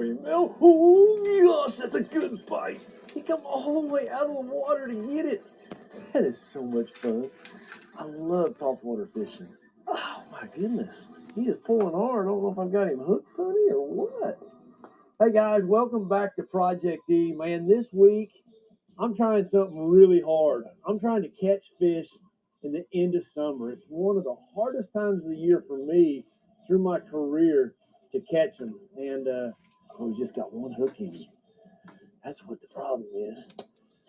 him. Oh, gosh, that's a good bite. He come all the way out of the water to get it. That is so much fun. I love topwater fishing. Oh, my goodness. He is pulling hard. I don't know if I've got him hooked funny or what. Hey, guys, welcome back to Project E. Man, this week, I'm trying something really hard. I'm trying to catch fish in the end of summer. It's one of the hardest times of the year for me through my career to catch them. And we just got one hook in me. That's what the problem is.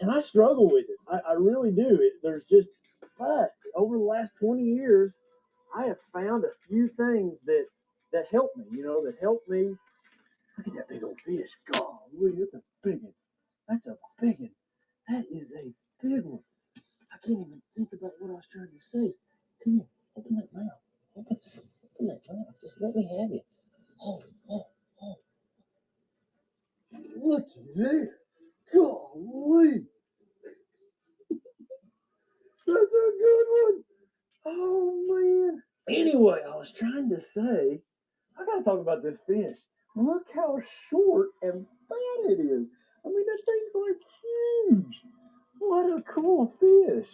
And I struggle with it. I really do. But over the last 20 years, I have found a few things that help me, that help me. Look at that big old fish. Golly, that's a big one. That's a big one. That is a big one. I can't even think about what I was trying to say. Come here, open that mouth. Open that mouth. Just let me have you. Oh. Looky there. Golly. That's a good one. Oh, man. Anyway, I was trying to say, I got to talk about this fish. Look how short and fat it is. I mean, that thing's like huge. What a cool fish.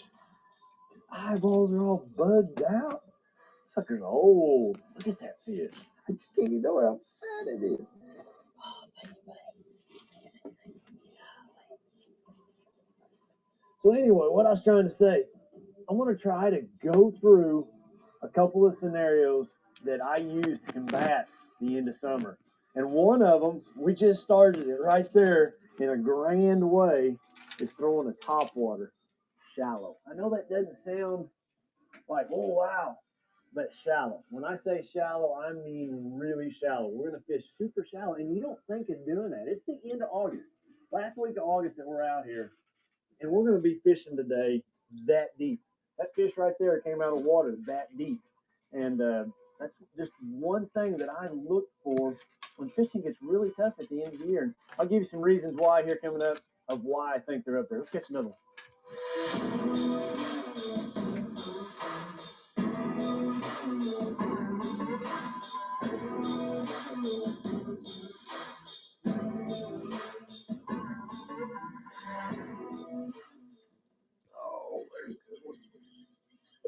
His eyeballs are all bugged out. Sucker's old. Look at that fish. I just didn't even know how fat it is. So anyway, what I was trying to say, I want to try to go through a couple of scenarios that I use to combat the end of summer. And one of them, we just started it right there in a grand way, is throwing a topwater shallow. I know that doesn't sound like, oh, wow, but shallow. When I say shallow, I mean really shallow. We're going to fish super shallow, and you don't think of doing that. It's the end of August, last week of August that we're out here, and we're going to be fishing today that deep. That fish right there came out of water that deep. And that's just one thing that I look for when fishing gets really tough at the end of the year. And I'll give you some reasons why here coming up of why I think they're up there. Let's catch another one. Oh, there's a good one.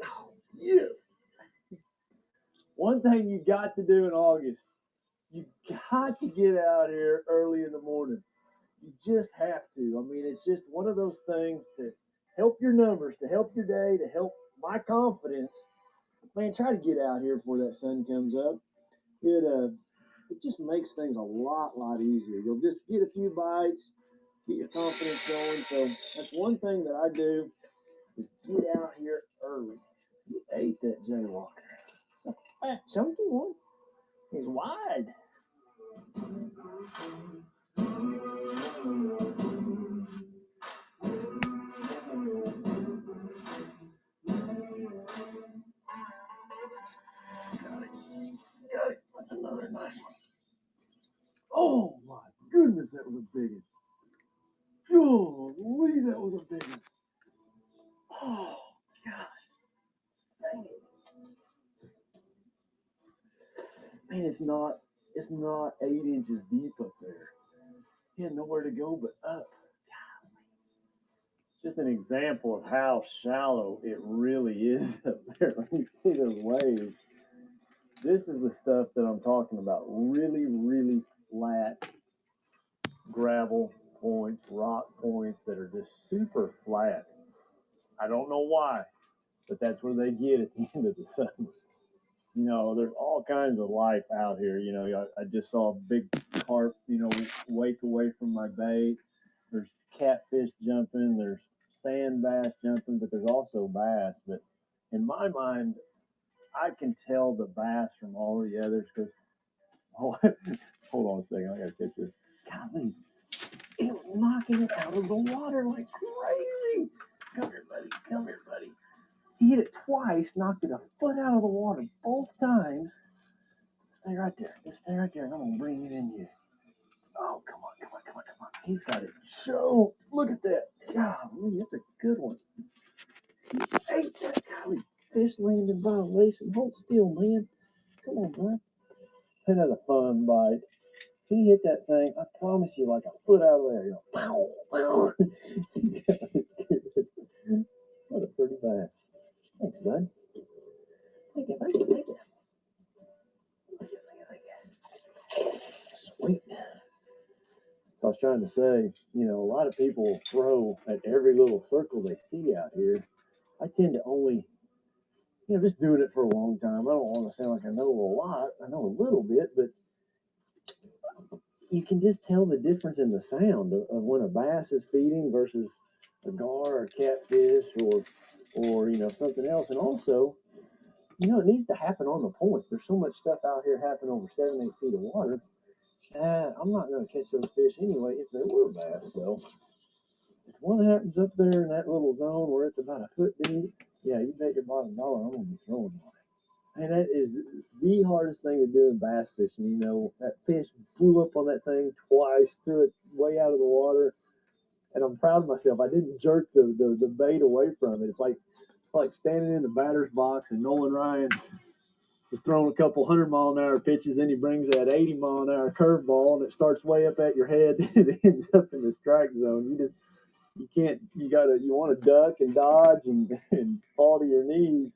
Oh, yes. One thing you got to do in August, you got to get out here early in the morning. You just have to. I mean, it's just one of those things to help your numbers, to help your day, to help my confidence. Man, try to get out here before that sun comes up. It just makes things a lot easier. You'll just get a few bites, get your confidence going. So that's one thing that I do is get out here early. You ate that jaywalker. It's a fat, chunky one. He's wide. Got it. That's another nice one. Oh my goodness, that was a big one. Golly, that was a big one. Oh gosh, dang it. Man, it's not 8 inches deep up there. He had nowhere to go but up. Just an example of how shallow it really is up there. When you see those waves, this is the stuff that I'm talking about. Really flat gravel points, rock points that are just super flat. I don't know why, but that's where they get at the end of the summer. You know, there's all kinds of life out here. You know, I just saw a big carp, wake away from my bait. There's catfish jumping, there's sand bass jumping, but there's also bass. But in my mind, I can tell the bass from all the others because, hold on a second, I gotta catch this. Golly, it was knocking it out of the water like crazy. Come here, buddy. He hit it twice, knocked it a foot out of the water both times. Stay right there. Just stay right there, and I'm gonna bring it in you. Oh, come on. He's got it choked. Look at that. Golly, that's a good one. He ate that. Golly, fish landing violation. Hold still, man. Come on, bud. Another fun bite. he hit that thing, I promise you, like a foot out of there. You know, pow, pow. What a pretty bass. Thanks, bud. Thank you, thank you, thank you. Thank you, thank you, thank you. Sweet. So I was trying to say, you know, a lot of people throw at every little circle they see out here. I tend to only, you know, just doing it for a long time. I don't want to sound like I know a lot. I know a little bit, but you can just tell the difference in the sound of when a bass is feeding versus a gar or a catfish or you know, something else. And also, you know, it needs to happen on the point. There's so much stuff out here happening over 7, 8 feet of water. I'm not going to catch those fish anyway if they were bass. So if one happens up there in that little zone where it's about a foot deep, yeah, you bet your bottom dollar I'm going to be throwing one. And that is the hardest thing to do in bass fishing. You know, that fish blew up on that thing twice, threw it way out of the water. And I'm proud of myself. I didn't jerk the bait away from it. It's like standing in the batter's box and Nolan Ryan is throwing a couple 100-mile-an-hour pitches, and he brings that 80-mile-an-hour curveball, and it starts way up at your head, and it ends up in the strike zone. You want to duck and dodge and fall to your knees.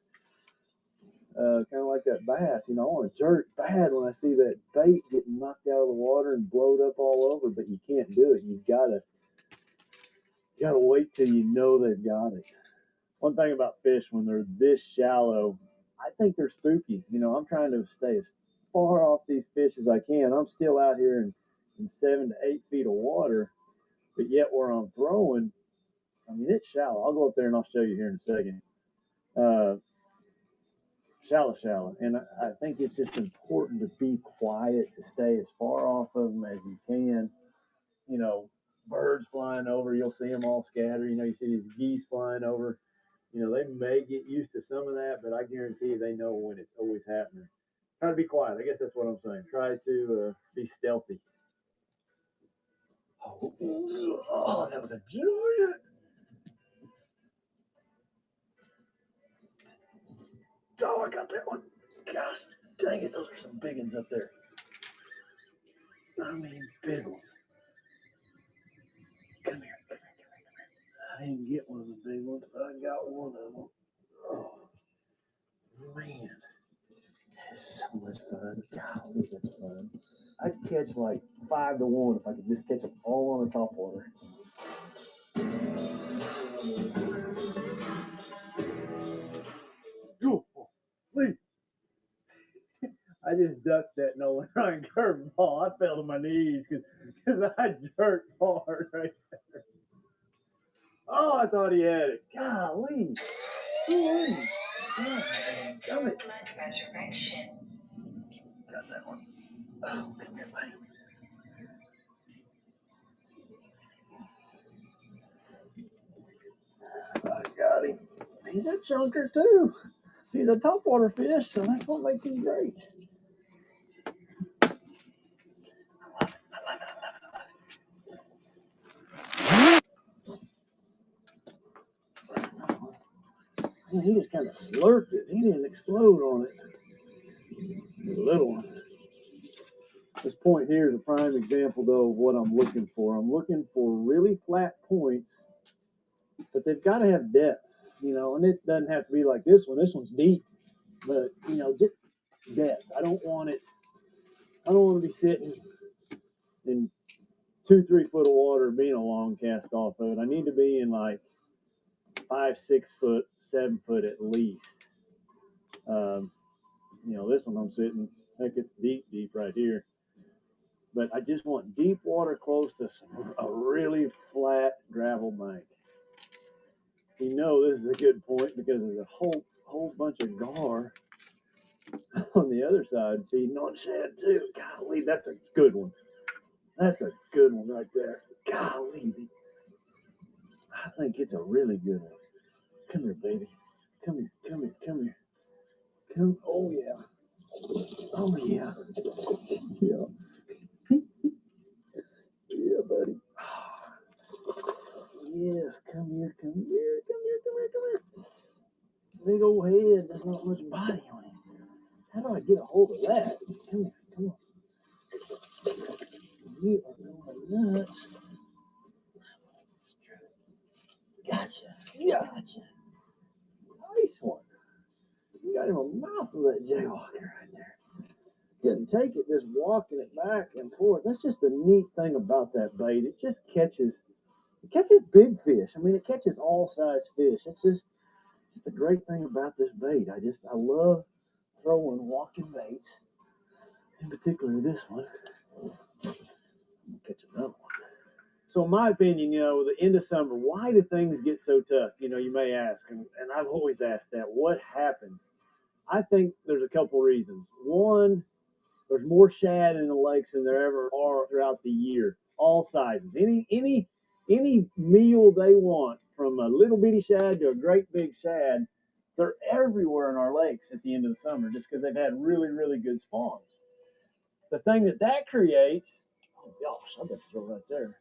Kind of like that bass, you know, I want to jerk bad when I see that bait getting knocked out of the water and blowed up all over, but you can't do it. You gotta wait till you know they've got it. One thing about fish when they're this shallow, I think they're spooky. You know, I'm trying to stay as far off these fish as I can. I'm still out here in 7 to 8 feet of water, but yet where I'm throwing, I mean, it's shallow. I'll go up there and I'll show you here in a second. Shallow. And I think it's just important to be quiet, to stay as far off of them as you can. You know, birds flying over, you'll see them all scatter. You know, you see these geese flying over. You know, they may get used to some of that, but I guarantee you they know when it's always happening. Try to be quiet. I guess that's what I'm saying. Try to be stealthy. Oh, that was a giant. Oh, I got that one. Gosh, dang it. Those are some big ones up there. I mean, big ones. Come here. I didn't get one of the big ones, but I got one of them. Oh, man. That is so much fun. Golly, that's fun. I'd catch like 5 to 1 if I could just catch them all on the top water. Lee. I just ducked that Nolan Ryan curveball. I fell to my knees because I jerked hard right there. Oh, I thought he had it. Golly. Damn it. Got that one. Oh, come here, buddy. I got him. He's a chunker too. He's a topwater fish, so that's what makes him great. He just kind of slurped it. He didn't explode on it. The little one. This point here is a prime example, though, of what I'm looking for. I'm looking for really flat points, but they've got to have depth, you know, and it doesn't have to be like this one. This one's deep, but, you know, just depth. I don't want to be sitting in 2-3 foot of water being a long cast off of it. I need to be in like 5, 6 foot, 7 foot at least. You know, this one I'm sitting, heck, it's deep right here. But I just want deep water close to a really flat gravel bank. You know this is a good point because there's a whole bunch of gar on the other side feeding on shad too. Golly, that's a good one. That's a good one right there. Golly, I think it's a really good one. Come here, baby. Come here. Come. Oh yeah. Oh yeah. Yeah. Yeah, buddy. Yes, come here. Big old head. There's not much body on him. How do I get a hold of that? Come on. take it, just walking it back and forth. That's just the neat thing about that bait. It catches big fish. I mean, it catches all size fish. It's just a great thing about this bait. I love throwing walking baits, in particular this one. Catch another one. So in my opinion, the end of summer, why do things get so tough? You may ask, and I've always asked that. What happens? I think there's a couple reasons. One, there's more shad in the lakes than there ever are throughout the year. All sizes. Any meal they want, from a little bitty shad to a great big shad, they're everywhere in our lakes at the end of the summer just because they've had really, really good spawns. The thing that creates, oh gosh, I better throw right there,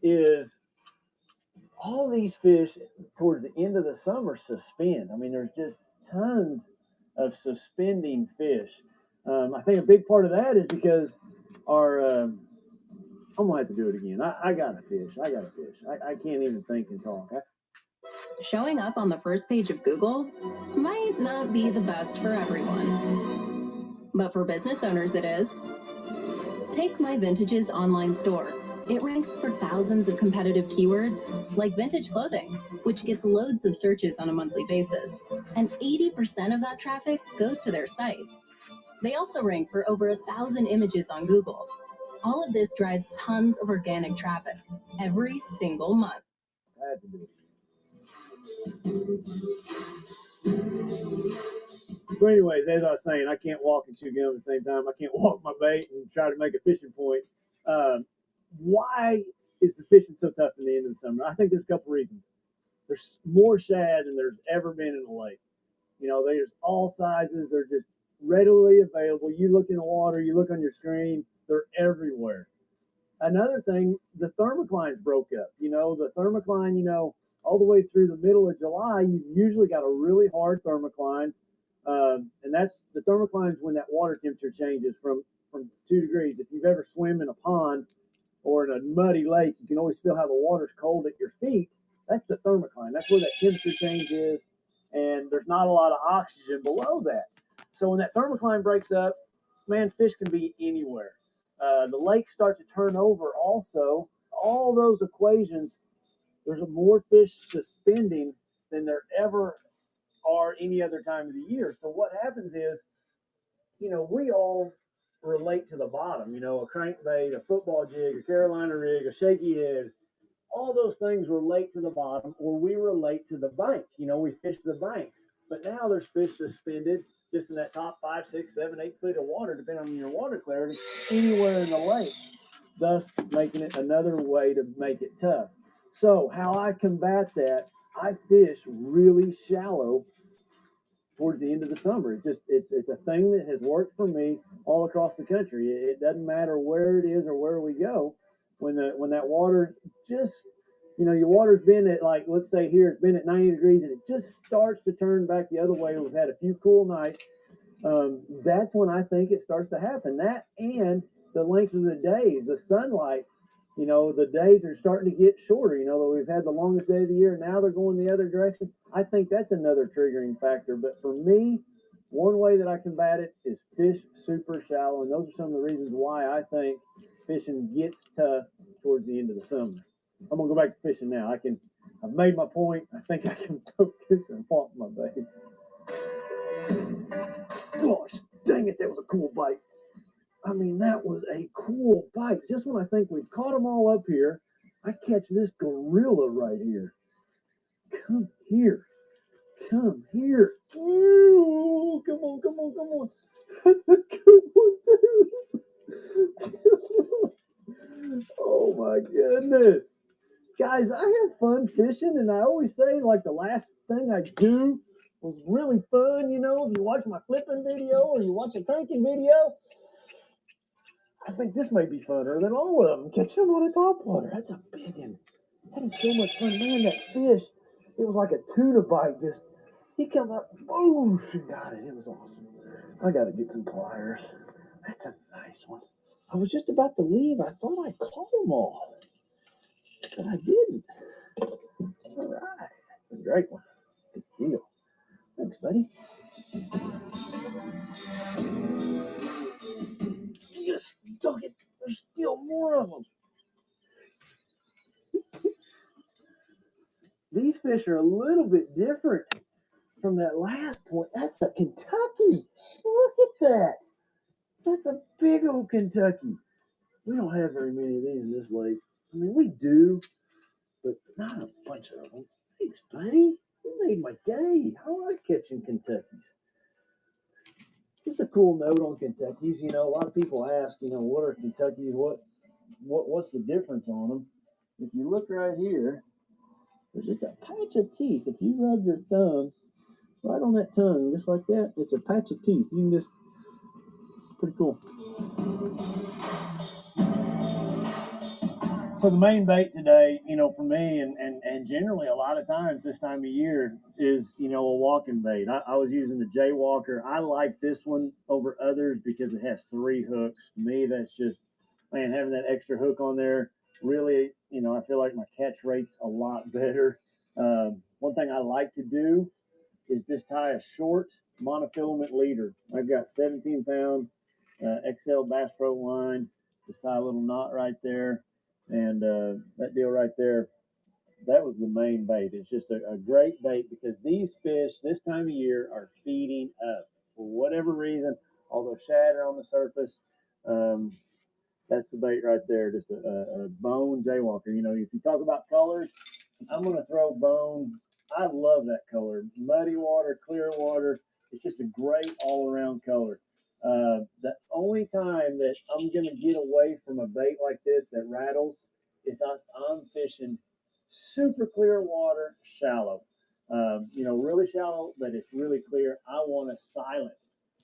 is all these fish towards the end of the summer suspend. I mean, there's just tons of suspending fish. I think a big part of that is because our I'm gonna have to do it again. I gotta fish. I can't even think and talk. Showing up on the first page of Google might not be the best for everyone, but for business owners it is. Take My Vintage's online store. It ranks for thousands of competitive keywords like vintage clothing, which gets loads of searches on a monthly basis, and 80% of that traffic goes to their site. They also rank for over 1,000 images on Google. All of this drives tons of organic traffic every single month. I had to do it. So anyways, as I was saying, I can't walk and chew gum at the same time. I can't walk my bait and try to make a fishing point. Why is the fishing so tough in the end of the summer? I think there's a couple reasons. There's more shad than there's ever been in the lake. There's all sizes. They're just readily available. You look in the water, you look on your screen, they're everywhere. Another thing, the thermoclines broke up. The thermocline, all the way through the middle of July, you've usually got a really hard thermocline. And that's the thermoclines when that water temperature changes from 2 degrees. If you've ever swum in a pond or in a muddy lake, you can always feel how the water's cold at your feet. That's the thermocline. That's where that temperature change is. And there's not a lot of oxygen below that. So when that thermocline breaks up, man, fish can be anywhere. The lakes start to turn over also. All those equations, there's more fish suspending than there ever are any other time of the year. So what happens is, we all relate to the bottom, a crankbait, a football jig, a Carolina rig, a shaky head. All those things relate to the bottom, or we relate to the bank. We fish the banks. But now there's fish suspended just in that top 5, 6, 7, 8 feet of water, depending on your water clarity, anywhere in the lake, thus making it another way to make it tough. So how I combat that, I fish really shallow towards the end of the summer. It's a thing that has worked for me all across the country. It doesn't matter where it is or where we go. When that water just, your water's been at, like, let's say here, it's been at 90 degrees and it just starts to turn back the other way. We've had a few cool nights. That's when I think it starts to happen. That and the length of the days, the sunlight, the days are starting to get shorter. We've had the longest day of the year. Now they're going the other direction. I think that's another triggering factor. But for me, one way that I combat it is fish super shallow. And those are some of the reasons why I think fishing gets tough towards the end of the summer. I'm going to go back to fishing now. I've made my point. I think I can focus and walk my bait. Gosh, dang it, that was a cool bite. I mean, that was a cool bite. Just when I think we've caught them all up here, I catch this gorilla right here. Come here. Come here. Ooh, come on. That's a good one, too. Oh, my goodness. Guys, I have fun fishing, and I always say, like, the last thing I do was really fun. If you watch my flipping video or you watch a cranking video, I think this may be funner than all of them. Catch them on a topwater. That's a big one. That is so much fun. Man, that fish, it was like a tuna bite. He come up, boosh, and got it. It was awesome. I got to get some pliers. That's a nice one. I was just about to leave. I thought I caught them all, but I didn't. All right. That's a great one. Big deal. Thanks, buddy. You stuck it. There's still more of them. These fish are a little bit different from that last point. That's a Kentucky. Look at that. That's a big old Kentucky. We don't have very many of these in this lake. I mean, we do, but not a bunch of them. Thanks, buddy. You made my day. I like catching Kentuckies. Just a cool note on Kentuckies. You know, a lot of people ask, you know, what are Kentuckies? What's the difference on them? If you look right here, there's just a patch of teeth. If you rub your thumb right on that tongue, just like that, it's a patch of teeth. You can just, pretty cool. So the main bait today, you know, for me and generally a lot of times this time of year is, you know, a walking bait. I was using the Jaywalker. I like this one over others because it has 3 hooks. To me, that's just, man, having that extra hook on there really, you know, I feel like my catch rate's a lot better. One thing I like to do is just tie a short monofilament leader. I've got 17-pound XL Bass Pro line. Just tie a little knot right there. And that deal right there, that was the main bait. It's just a great bait because these fish this time of year are feeding up for whatever reason. All those shad are on the surface. That's the bait right there. Just a bone Jaywalker. You know, if you talk about colors, I'm going to throw bone. I love that color. Muddy water, clear water. It's just a great all-around color. The only time that I'm going to get away from a bait like this that rattles is I'm fishing super clear water, shallow. You know, really shallow, but it's really clear. I want a silent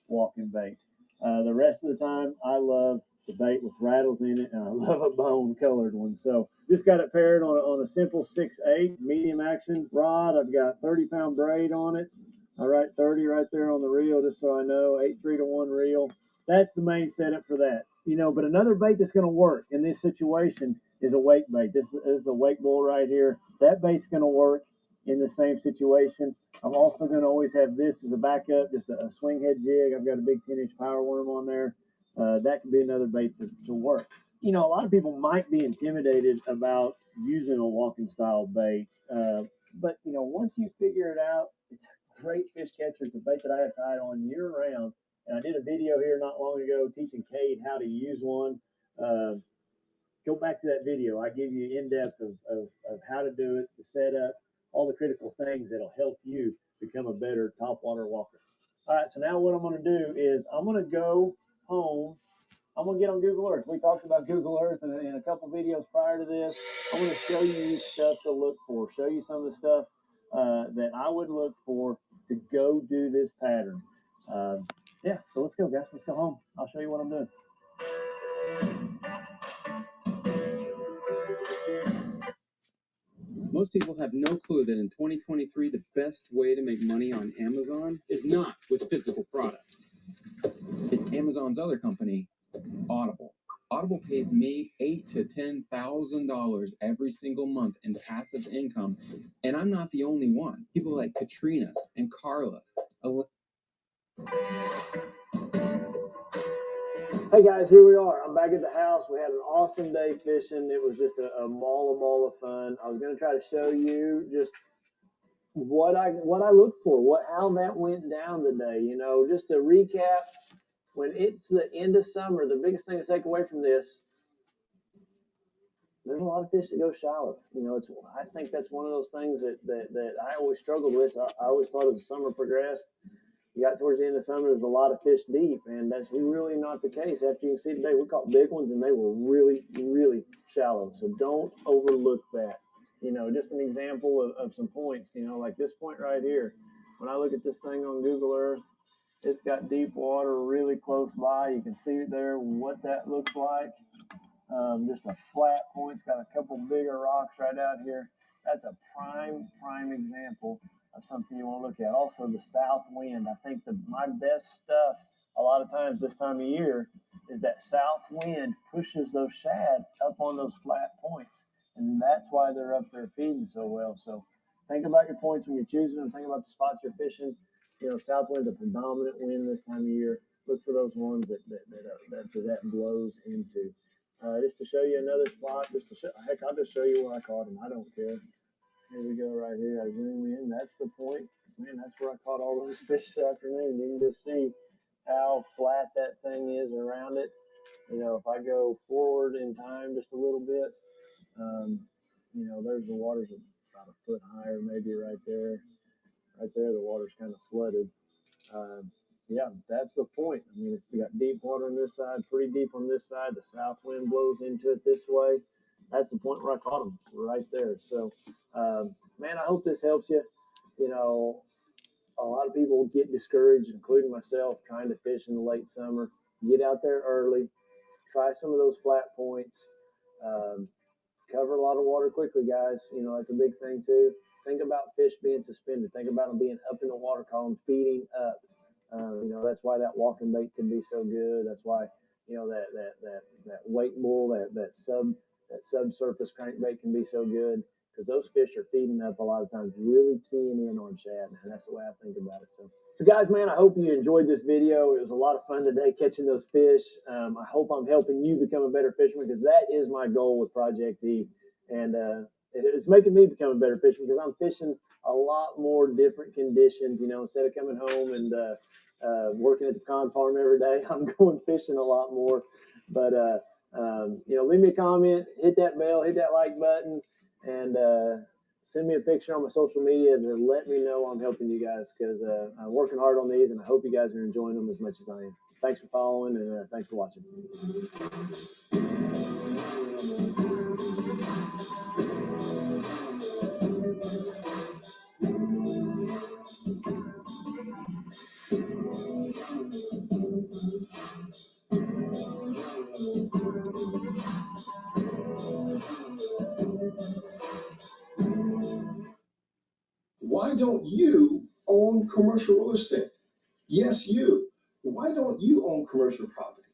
walking bait. The rest of the time, I love the bait with rattles in it, and I love a bone colored one. So just got it paired on a simple 6/8 medium action rod. I've got 30-pound braid on it. I write 30 right there on the reel, just so I know, 8-3-1 reel. That's the main setup for that. You know, but another bait that's going to work in this situation is a wake bait. This is a wake bull right here. That bait's going to work in the same situation. I'm also going to always have this as a backup, just a swing head jig. I've got a big 10-inch power worm on there. That could be another bait to work. You know, a lot of people might be intimidated about using a walking style bait. But, you know, once you figure it out, it's a great fish catcher. It's a bait that I have tied on year round. And I did a video here not long ago teaching Cade how to use one. Go back to that video. I give you in depth of how to do it, the setup, all the critical things that'll help you become a better topwater walker. All right, so now what I'm going to do is I'm going to go home. I'm going to get on Google Earth. We talked about Google Earth in a couple videos prior to this. I'm going to show you stuff to look for, show you some of the stuff that I would look for to go do this pattern. Yeah, so let's go, guys. Let's go home. I'll show you what I'm doing. Most people have no clue that in 2023, the best way to make money on Amazon is not with physical products. It's Amazon's other company, Audible. Audible pays me $8,000 to $10,000 every single month in passive income, and I'm not the only one. People like Katrina and Carla. Hey guys, here we are. I'm back at the house. We had an awesome day fishing. It was just a mall of fun. I was going to try to show you just what I looked for, how that went down today. You know, just to recap, when it's the end of summer, the biggest thing to take away from this, there's a lot of fish that go shallow. You know, I think that's one of those things that I always struggled with. I always thought as the summer progressed, you got towards the end of summer, there's a lot of fish deep, and that's really not the case. After you can see today, we caught big ones, and they were really, really shallow. So don't overlook that. You know, just an example of some points, you know, like this point right here. When I look at this thing on Google Earth, it's got deep water really close by. You can see there what that looks like. Just a flat point. It's got a couple bigger rocks right out here. That's a prime example of something you want to look at. Also, the south wind. I think my best stuff a lot of times this time of year is that south wind pushes those shad up on those flat points, and that's why they're up there feeding so well. So think about your points when you're choosing them. Think about the spots you're fishing. You know, south wind's a predominant wind this time of year. look for those ones that blows into. Just to show you another spot, just to show, heck, I'll just show you where I caught them. I don't care. Here we go, right here. I zoom in. That's the point. Man, that's where I caught all those fish this afternoon. You can just see how flat that thing is around it. You know, if I go forward in time just a little bit, you know, there's the water's about a foot higher, maybe right there. Right there, the water's kind of flooded. Yeah, that's the point. I mean, it's got deep water on this side, pretty deep on this side. The south wind blows into it this way. That's the point where I caught them, right there. So, man, I hope this helps you. You know, a lot of people get discouraged, including myself, trying to fish in the late summer. Get out there early, try some of those flat points. Um, Cover a lot of water quickly, guys. You know, that's a big thing too. Think about fish being suspended. Think about them being up in the water column, feeding up. You know, that's why that walking bait can be so good. That's why, you know, that weight bull, that subsurface crankbait can be so good, because those fish are feeding up a lot of times, really keying in on shad, and that's the way I think about it. So guys, man, I hope you enjoyed this video. It was a lot of fun today catching those fish. I hope I'm helping you become a better fisherman, because that is my goal with Project E. And it's making me become a better fisherman, because I'm fishing a lot more different conditions. You know, instead of coming home and working at the pond farm every day, I'm going fishing a lot more. But, you know, leave me a comment, hit that bell, hit that like button, and send me a picture on my social media to let me know I'm helping you guys, because I'm working hard on these, and I hope you guys are enjoying them as much as I am. Thanks for following, and thanks for watching. Why don't you own commercial real estate? Yes, you. Why don't you own commercial property?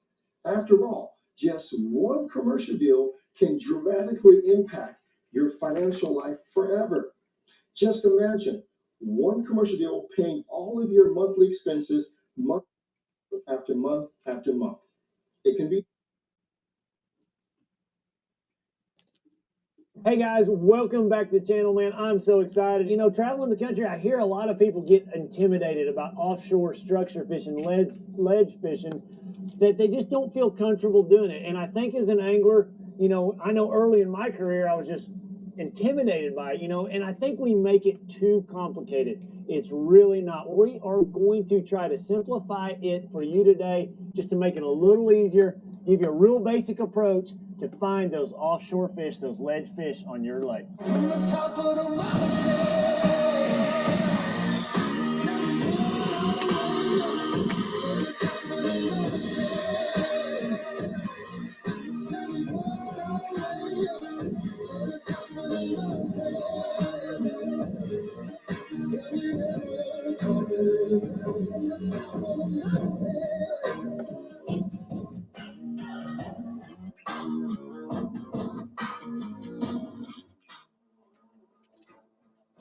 After all, just one commercial deal can dramatically impact your financial life forever. Just imagine one commercial deal paying all of your monthly expenses month after month after month. It can be. Hey guys, welcome back to the channel, man. I'm so excited. You know, traveling the country, I hear a lot of people get intimidated about offshore structure fishing, ledge fishing, that they just don't feel comfortable doing it. And I think as an angler, you know, I know early in my career, I was just intimidated by it, you know, and I think we make it too complicated. It's really not. We are going to try to simplify it for you today, just to make it a little easier, give you a real basic approach to find those offshore fish, those ledge fish on your lake. From the top of the mountain.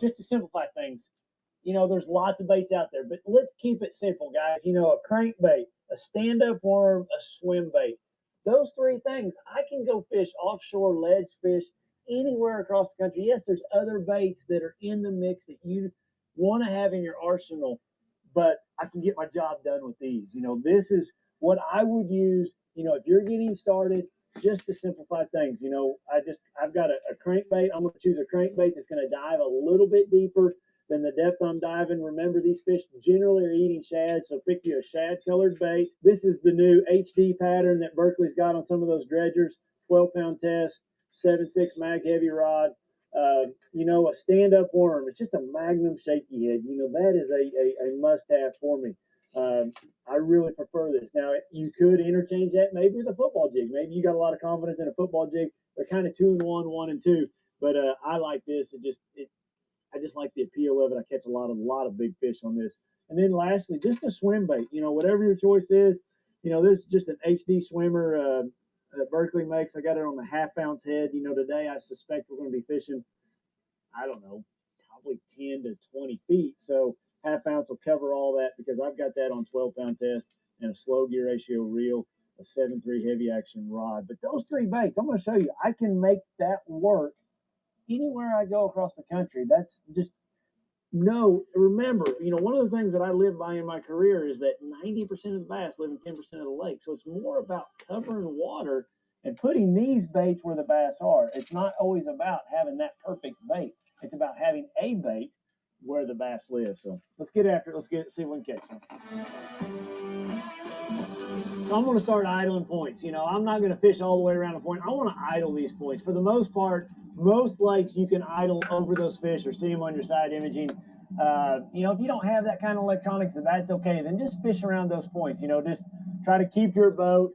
Just to simplify things, you know, there's lots of baits out there, but let's keep it simple, guys. You know, a crankbait, a stand-up worm, a swim bait. Those three things, I can go fish offshore ledge fish anywhere across the country. Yes, there's other baits that are in the mix that you want to have in your arsenal, but I can get my job done with these. You know, this is what I would use, you know, if you're getting started, just to simplify things. You know, I've got a crankbait. I'm going to choose a crankbait that's going to dive a little bit deeper than the depth I'm diving. Remember, these fish generally are eating shad, so pick you a shad colored bait. This is the new HD pattern that Berkley's got on some of those dredgers. 12-pound test, 7.6 mag heavy rod. You know, a stand-up worm. It's just a Magnum shaky head. You know, that is a must-have for me. I really prefer this. Now, you could interchange that maybe with a football jig. Maybe you got a lot of confidence in a football jig. They're kind of 2-in-1, 1-in-2. But I like this. I just like the appeal of it. I catch a lot of big fish on this. And then lastly, just a swim bait. You know, whatever your choice is. You know, this is just an HD swimmer that Berkley makes. I got it on the half-ounce head. You know, today I suspect we're going to be fishing, I don't know, probably 10 to 20 feet. So half ounce will cover all that, because I've got that on 12-pound test, and a slow gear ratio reel, a 7.3 heavy action rod. But those 3 baits, I'm going to show you, I can make that work anywhere I go across the country. That's just remember, one of the things that I live by in my career is that 90% of the bass live in 10% of the lake. So it's more about covering water and putting these baits where the bass are. It's not always about having that perfect bait. It's about having a bait where the bass live. So let's get after it. See if we can catch some. So I'm going to start idling points. I'm not going to fish all the way around the point. I want to idle these points. For the most part, most lakes you can idle over those fish or see them on your side imaging. If you don't have that kind of electronics, if that's okay, then just fish around those points. Just try to keep your boat,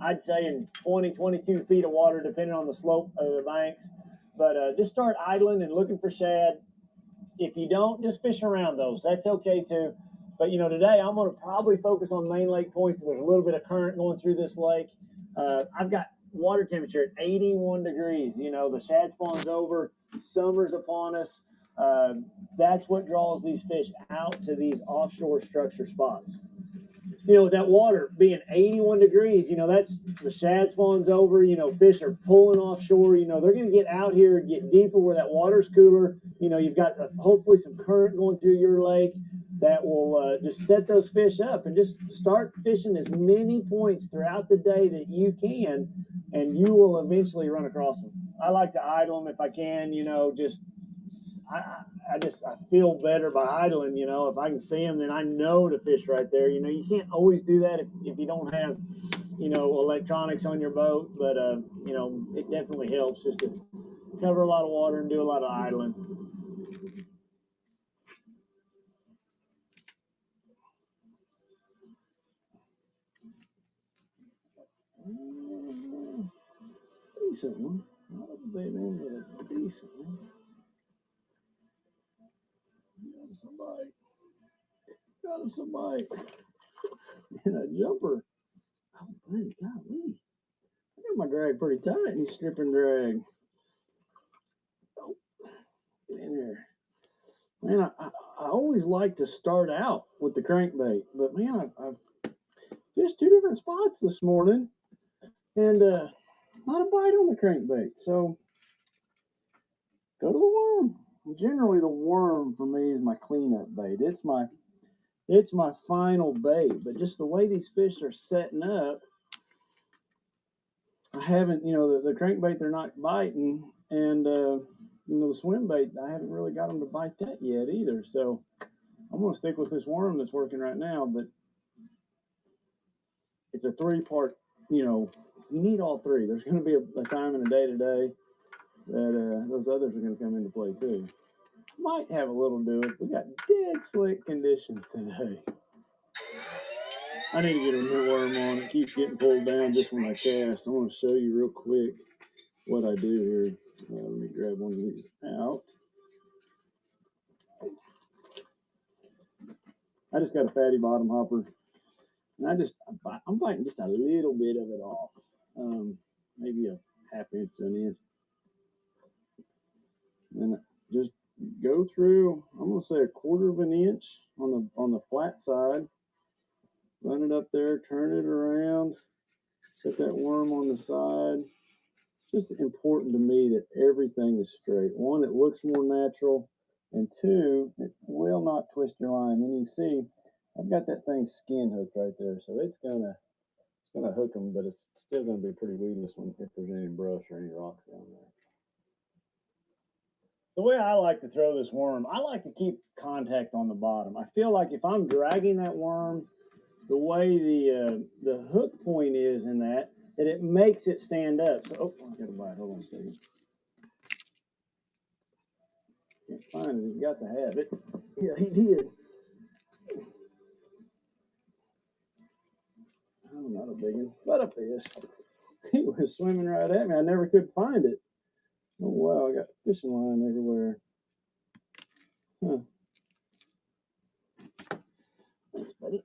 I'd say, in 20, 22 feet of water, depending on the slope of the banks. But just start idling and looking for shad. If you don't, just fish around those. That's okay too. But today I'm going to probably focus on main lake points. There's a little bit of current going through this lake. I've got water temperature at 81 degrees. The shad spawn's over. Summer's upon us. That's what draws these fish out to these offshore structure spots. With that water being 81 degrees, that's the shad spawn's over. Fish are pulling offshore. They're going to get out here, get deeper where that water's cooler. You've got hopefully some current going through your lake that will just set those fish up, and just start fishing as many points throughout the day that you can, and you will eventually run across them. I like to idle them if I can. I feel better by idling. If I can see them, then I know to fish right there. You can't always do that if you don't have electronics on your boat, but it definitely helps just to cover a lot of water and do a lot of idling. Decent one. Not a big one, but a decent one. Got us a bite. And a jumper. Oh, buddy, golly. I got my drag pretty tight in stripping drag. Oh, get in there. Man, I always like to start out with the crankbait, but man, I've fished 2 different spots this morning, and not a bite on the crankbait. So go to the worm. Generally, the worm for me is my cleanup bait. It's my final bait. But just the way these fish are setting up, I haven't, the crankbait, they're not biting, and the swim bait, I haven't really got them to bite that yet either. So I'm going to stick with this worm that's working right now. But it's a 3-part. You need all 3. There's going to be a time in a day today that those others are going to come into play too. Might have a little to do it. We got dead slick conditions today. I need to get a new worm on. It keeps getting pulled down just when I cast. I want to show you real quick what I do here. Let me grab one of these out. I just got a fatty bottom hopper, and I'm biting just a little bit of it off, maybe a ½ inch to an inch, and just go through. I'm gonna say 1/4 of an inch on the flat side. Run it up there, turn it around, set that worm on the side. It's just important to me that everything is straight. 1, it looks more natural, and 2, it will not twist your line. And you can see I've got that thing skin hooked right there, so it's gonna hook them, but it's still gonna be pretty weedless if there's any brush or any rocks down there. The way I like to throw this worm, I like to keep contact on the bottom. I feel like if I'm dragging that worm, the way the hook point is in that it makes it stand up. So, I got a bite. Hold on a second. Can't find it. He's got to have it. Yeah, he did. Oh, not a big one, but a fish. He was swimming right at me. I never could find it. Oh, wow. I got fishing line everywhere. Huh. Thanks, buddy.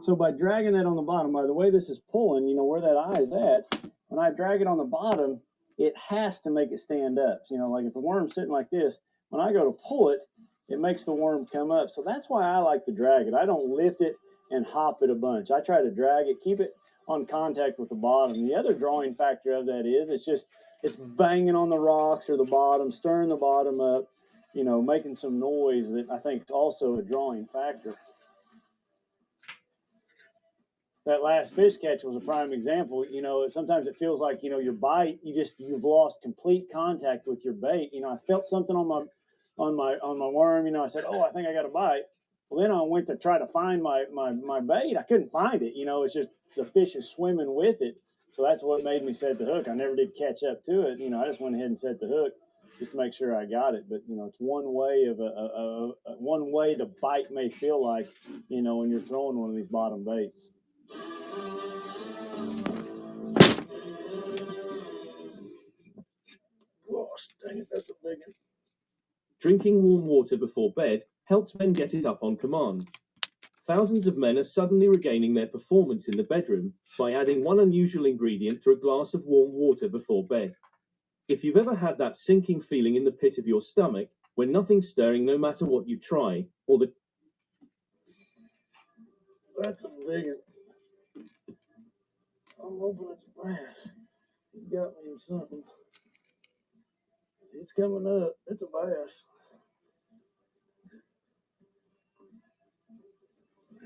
So by dragging that on the bottom, by the way this is pulling, where that eye is at, when I drag it on the bottom, it has to make it stand up. So, like if the worm's sitting like this, when I go to pull it, it makes the worm come up. So that's why I like to drag it. I don't lift it and hop it a bunch. I try to drag it, keep it on contact with the bottom. The other drawing factor of that is it's banging on the rocks or the bottom, stirring the bottom up, making some noise that I think is also a drawing factor. That last fish catch was a prime example. Sometimes it feels like, your bite, you've lost complete contact with your bait. I felt something on my worm. I said, oh, I think I got a bite. Well, then I went to try to find my bait. I couldn't find it. It's just the fish is swimming with it. So that's what made me set the hook. I never did catch up to it. I just went ahead and set the hook just to make sure I got it. But it's one way one way the bite may feel like, when you're throwing one of these bottom baits. Gosh, dang it, that's a big one. Drinking warm water before bed helps men get it up on command. Thousands of men are suddenly regaining their performance in the bedroom by adding one unusual ingredient to a glass of warm water before bed. If you've ever had that sinking feeling in the pit of your stomach when nothing's stirring no matter what you try, or the... That's a big one. I'm hoping it's a bass. You got me in something. It's coming up. It's a bass.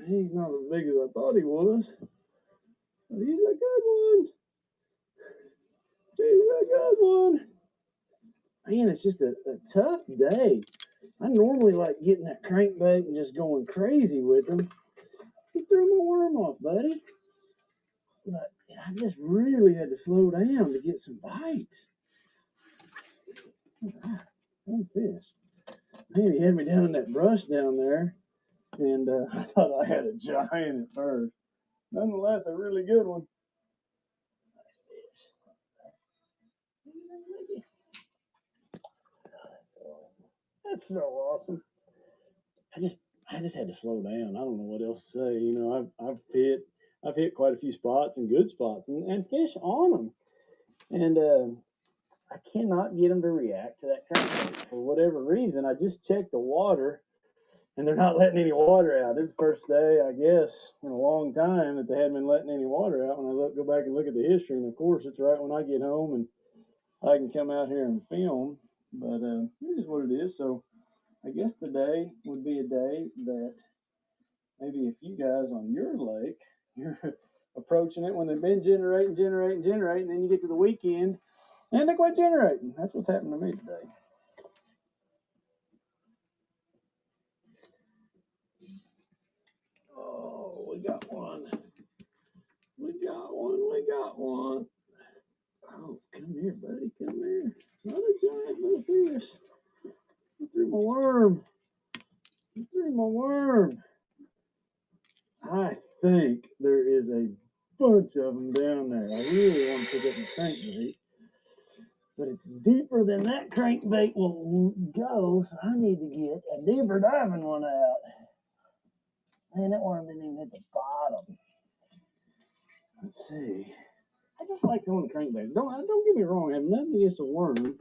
He's not as big as I thought he was. But he's a good one. He's a good one. Man, it's just a tough day. I normally like getting that crankbait and just going crazy with him. He threw my worm off, buddy. But I just really had to slow down to get some bites. One fish. Man, he had me down in that brush down there, and I thought I had a giant at first. Nonetheless, a really good one. Nice fish. That's so awesome. I just had to slow down. I don't know what else to say. I've hit quite a few spots and good spots and fish on them. And I cannot get them to react to that crankbait for whatever reason. I just checked the water, and they're not letting any water out. This is the first day, I guess, in a long time that they haven't been letting any water out. When I go back and look at the history, and of course, it's right when I get home and I can come out here and film. But it is what it is. So I guess today would be a day that maybe if you guys on your lake, you're approaching it when they've been generating, and then you get to the weekend and they quit generating. That's what's happened to me today. Oh, we got one. Oh, come here, buddy. Come here. Another giant little fish. He threw my worm. I think there is a bunch of them down there. I really want to pick up my crankbait, but it's deeper than that crankbait will go, so I need to get a deeper diving one out. Man, that worm didn't even hit the bottom. Let's see. I just like throwing the crankbait. Don't get me wrong. I have nothing against a worm.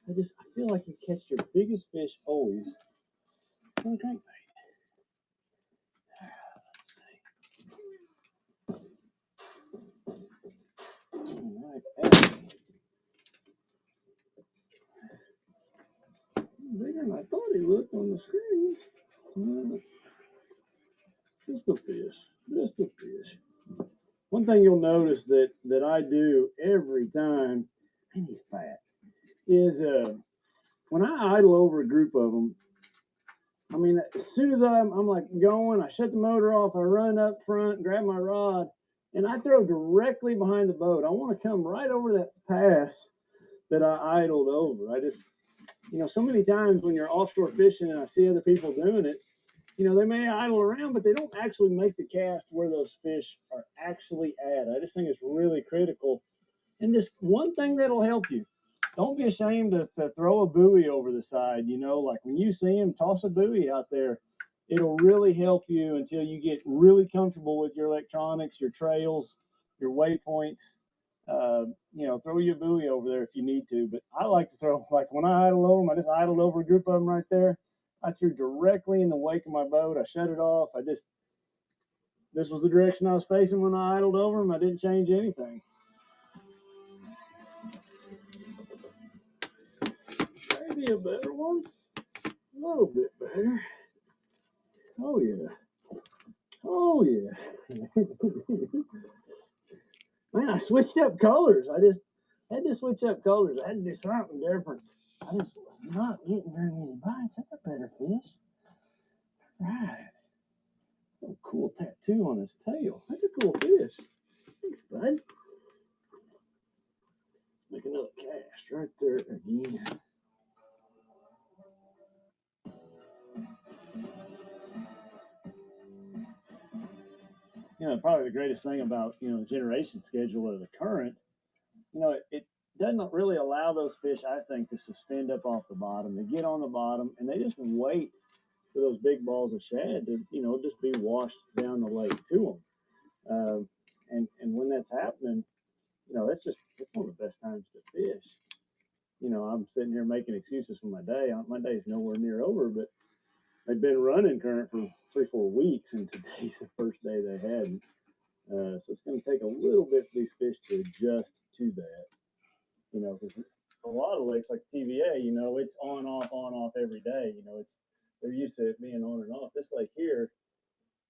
I feel like you catch your biggest fish always on a crankbait. All right. Bigger than I thought he looked on the screen. Just a fish. One thing you'll notice that I do every time, and he's fat, is when I idle over a group of them, I mean, as soon as I'm like going, I shut the motor off, I run up front, grab my rod, and I throw directly behind the boat. I want to come right over that pass that I idled over. I just, so many times when you're offshore fishing and I see other people doing it, they may idle around, but they don't actually make the cast where those fish are actually at. I just think it's really critical. And just one thing that'll help you, don't be ashamed to throw a buoy over the side. Like when you see them, toss a buoy out there. It'll really help you until you get really comfortable with your electronics, your trails, your waypoints. Throw your buoy over there if you need to. But I like to throw, like when I idle over them, I just idled over a group of them right there. I threw directly in the wake of my boat. I shut it off. This was the direction I was facing when I idled over them. I didn't change anything. Maybe a better one. A little bit better. Oh yeah. Oh yeah. Man, I switched up colors. I just had to switch up colors. I had to do something different. I just was not getting very many bites. That's a better fish. Right. A cool tattoo on his tail. That's a cool fish. Thanks, bud. Make another cast right there again. Probably the greatest thing about, the generation schedule or the current, it doesn't really allow those fish, I think, to suspend up off the bottom. They get on the bottom and they just wait for those big balls of shad to, just be washed down the lake to them. And when that's happening, it's one of the best times to fish. I'm sitting here making excuses for my day. My day's nowhere near over, but they've been running current for 3-4 weeks, and today's the first day they hadn't. So it's going to take a little bit for these fish to adjust to that. Because a lot of lakes like TVA, it's on off every day. They're used to it being on and off. This lake here,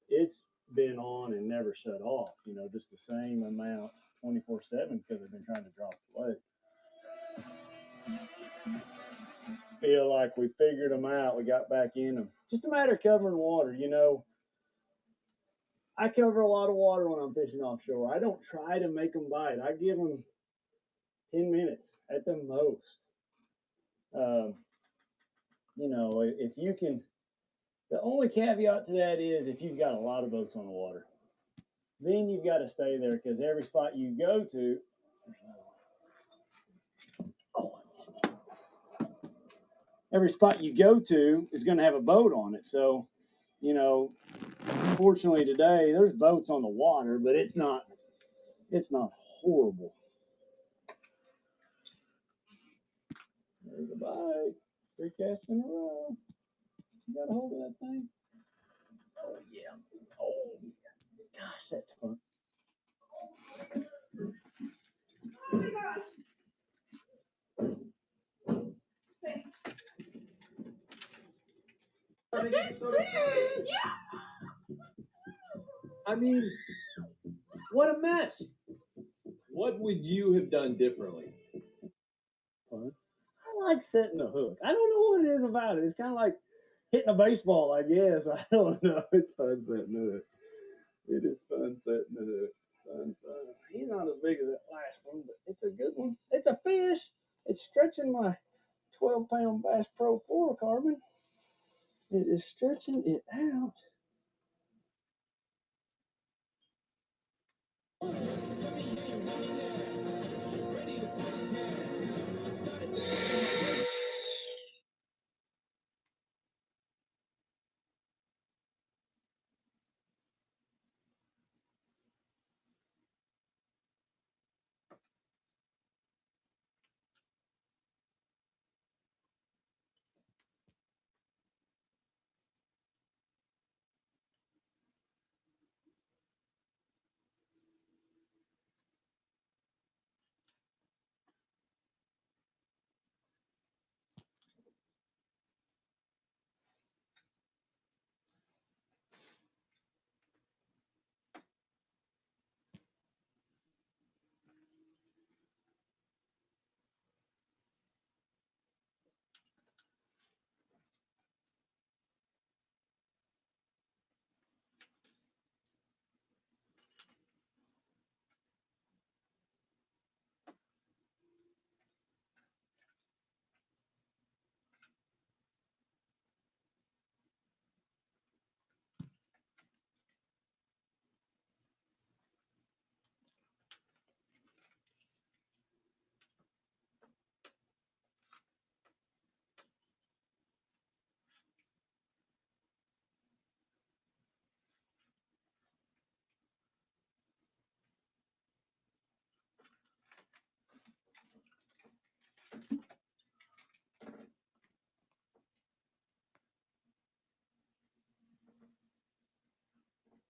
it's been on and never shut off. Just the same amount 24/7 because they've been trying to drop the lake. Feel like we figured them out. We got back in them. Just a matter of covering water. I cover a lot of water when I'm fishing offshore. I don't try to make them bite. I give them 10 minutes at the most. If you can, the only caveat to that is if you've got a lot of boats on the water, then you've got to stay there because every spot you go to, every spot you go to is going to have a boat on it. So, fortunately today there's boats on the water, but it's not horrible. There's a bite. 3 casts in a row. You got a hold of that thing? Oh yeah. Oh yeah. Gosh, that's fun. I mean, what a mess. What would you have done differently? Fun. I like setting the hook. I don't know what it is about it. It's kind of like hitting a baseball, I guess. I don't know. It's fun setting the hook. It is fun setting the hook. Fun. He's not as big as that last one, but it's a good one. It's a fish. It's stretching my 12-pound Bass Pro fluorocarbon. It is stretching it out.